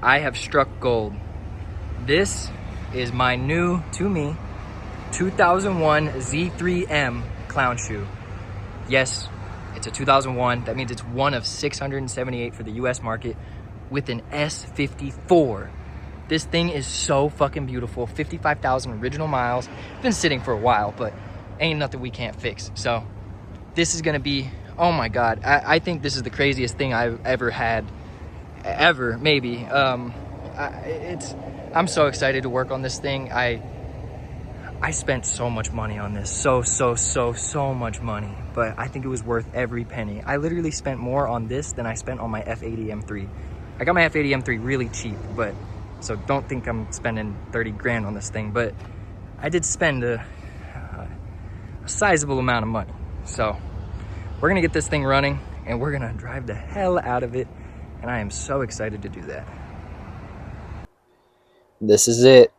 I have struck gold. This is my new, to me, 2001 Z3M clown shoe. Yes, it's a 2001. That means it's one of 678 for the US market with an S54. This thing is so fucking beautiful. 55,000 original miles. Been sitting for a while, but ain't nothing we can't fix. So this is gonna be, oh my God. I think this is the craziest thing I've ever had, ever, maybe. I'm so excited to work on this thing. I spent so much money on this, so much money, but I think it was worth every penny. I literally spent more on this than I spent on my F80 M3. I got my F80 M3 really cheap, but so don't think I'm spending 30 grand on this thing, but I did spend a sizable amount of money. So we're gonna get this thing running and we're gonna drive the hell out of it, and I am so excited to do that. This is it.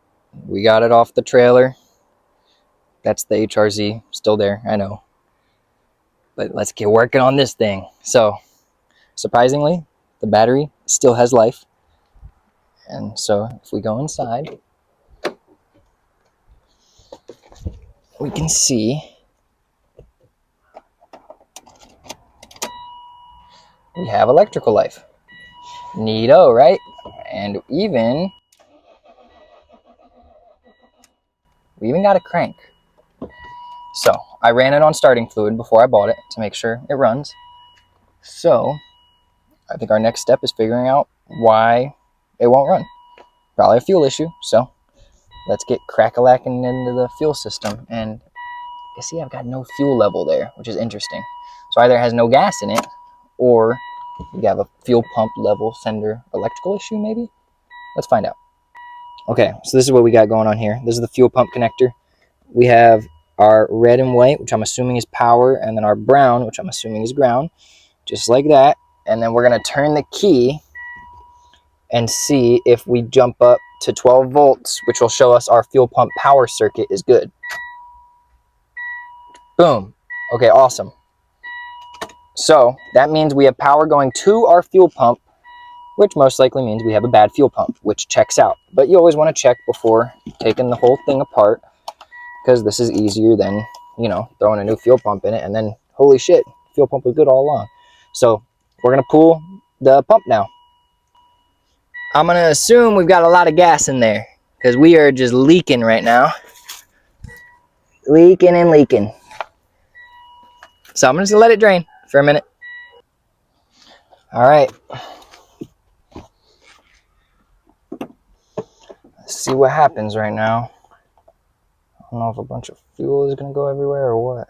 We got it off the trailer. That's the HRZ, still there, I know. But let's get working on this thing. So, surprisingly, the battery still has life. And so, if we go inside, we can see we have electrical life. Neato, right? And we even got a crank. So, I ran it on starting fluid before I bought it to make sure it runs. So, I think our next step is figuring out why it won't run. Probably a fuel issue, so let's get crack-a-lacking into the fuel system. And you see I've got no fuel level there, which is interesting. So either it has no gas in it, or we have a fuel pump level sender electrical issue maybe? Let's find out. Okay, so this is what we got going on here. This is the fuel pump connector. We have our red and white, which I'm assuming is power, and then our brown, which I'm assuming is ground, just like that. And then we're gonna turn the key and see if we jump up to 12 volts, which will show us our fuel pump power circuit is good. Boom. Okay, awesome. So that means we have power going to our fuel pump, which most likely means we have a bad fuel pump, which checks out. But you always want to check before taking the whole thing apart, because this is easier than, you know, throwing a new fuel pump in it and then, holy shit, fuel pump was good all along. So we're going to pull the pump now. I'm going to assume we've got a lot of gas in there, because we are just leaking right now. Leaking and leaking. So I'm just going to let it drain for a minute. All right. Let's see what happens right now. I don't know if a bunch of fuel is going to go everywhere or what.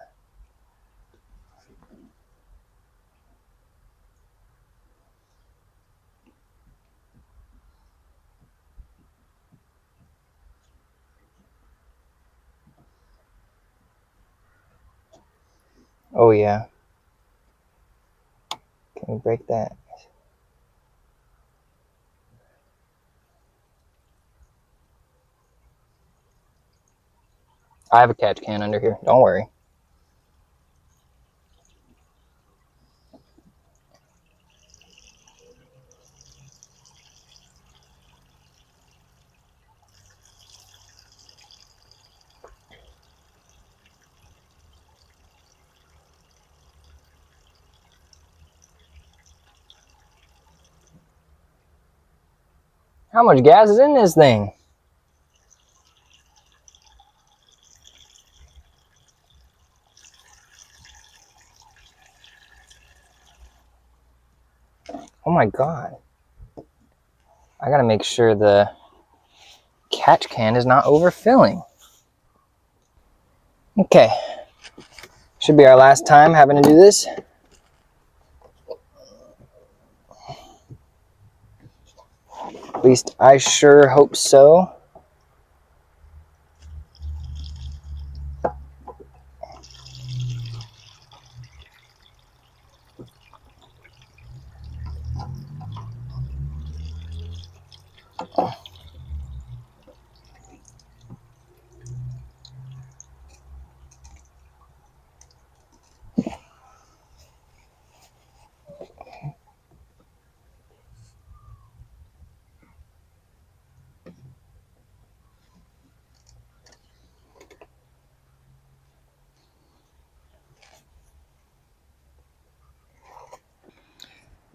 Oh yeah. Can we break that? I have a catch can under here. Don't worry. How much gas is in this thing? Oh my God. I gotta make sure the catch can is not overfilling. Okay. Should be our last time having to do this. At least I sure hope so.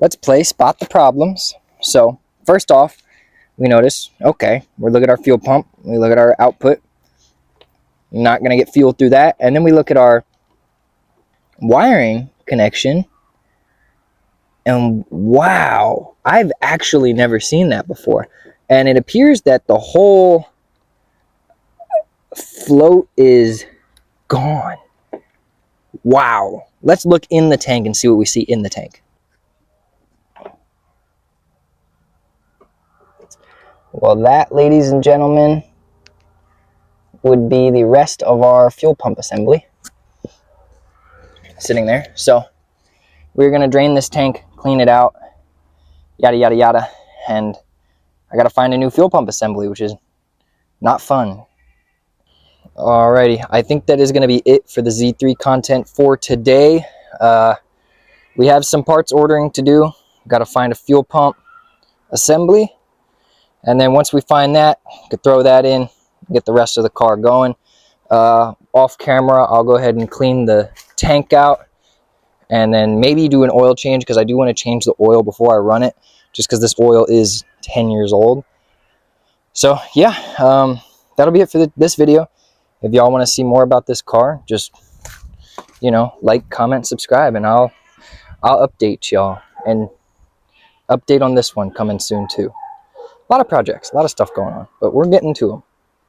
let's play spot the problems. So first off, we notice, okay, we look at our fuel pump, we look at our output, not going to get fuel through that. And then we look at our wiring connection, and wow, I've actually never seen that before. And it appears that the whole float is gone. Wow. Let's look in the tank and see what we see in the tank. Well, that, ladies and gentlemen, would be the rest of our fuel pump assembly sitting there. So we're going to drain this tank, clean it out, yada, yada, yada. And I got to find a new fuel pump assembly, which is not fun. Alrighty, I think that is going to be it for the Z3 content for today. We have some parts ordering to do. Got to find a fuel pump assembly. And then once we find that, we could throw that in, get the rest of the car going. Off camera, I'll go ahead and clean the tank out. And then maybe do an oil change, because I do want to change the oil before I run it, just because this oil is 10 years old. So yeah, that'll be it for this video. If y'all want to see more about this car, just, you know, like, comment, subscribe, and I'll update y'all. And update on this one coming soon too. A lot of projects, a lot of stuff going on, but we're getting to them.